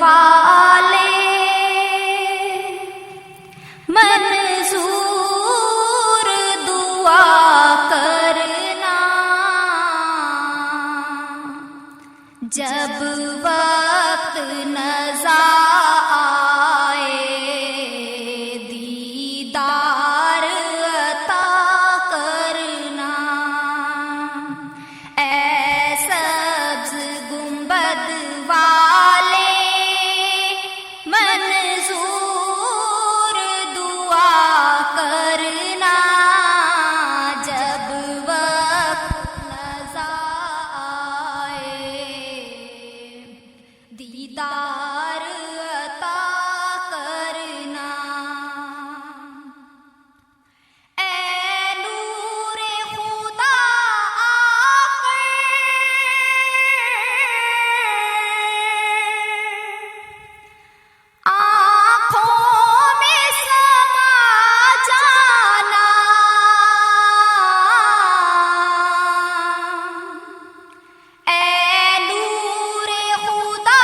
والے منظور دعا کرنا، جب وقت نظر آئے دیدار عطا کرنا، اے سبز گنبد والے منظور دعا کرنا، جب وقت نظر آئے دیدار عطا کرنا، اے نور خدا آنکھوں میں سما جانا، اے نور خدا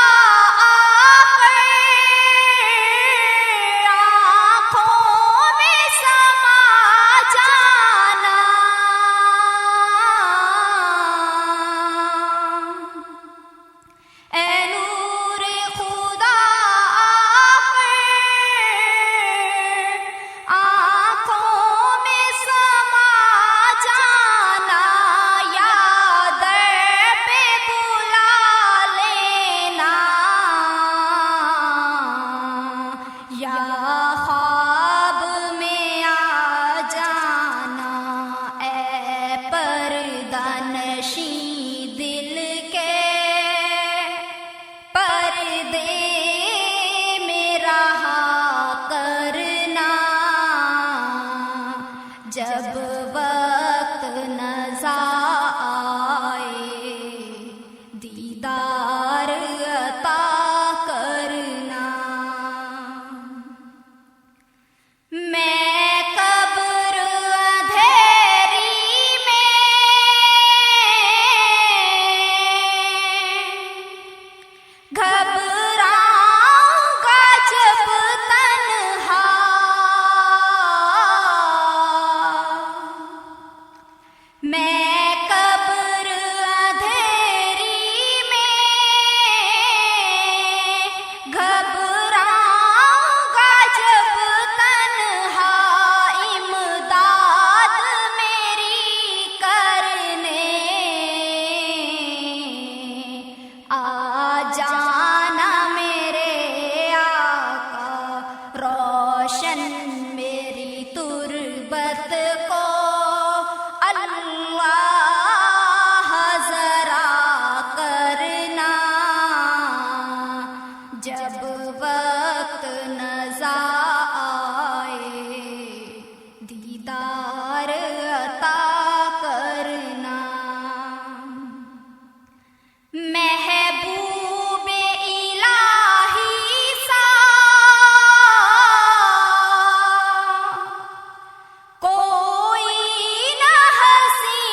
آنکھوں میں سما جانا، اے نور خدا آنکھوں میں سما جانا، یا در پہ بلا لینا، یا خواب میں آ جانا، اے پردہ نشیں دل کے پردے میں رہا کرنا، جب وقت نظر آئے دیدار عطا کرنا، میں قبر اندھیری میں گھبراؤں گا جب تنہا، میں قبر اندھیری میں گھبراؤں گا جب تنہا، امداد میری کرنے آ جانا میرے آقا، روشن میری تربت کو اللہ ذرا کرنا، جب وقت نظر آئے دیدار عطا کرنا، محبوب الہی سا کوئی نہ ہنسی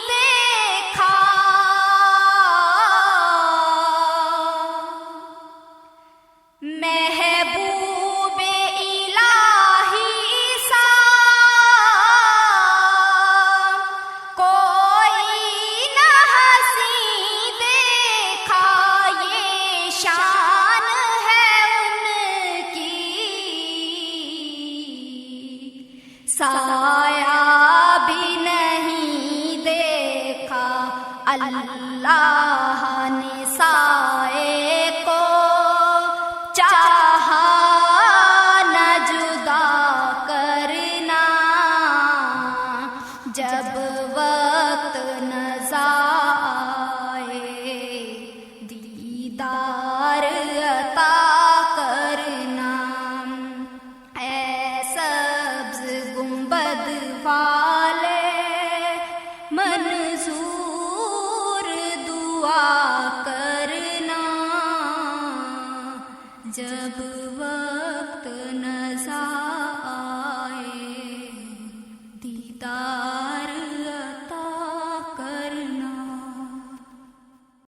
دیکھا، محبوب الہی سا کوئی نہ ہنسی دیکھا، یہ شان ہے ان کی سایہ بھی نہیں دیکھا، اللہ نے سائے کو چاہا نہ جدا کرنا، جب وقت نظر آئے دیدار عطا کرنا، اے سبز گنبد والے منظور دعا کرنا، جب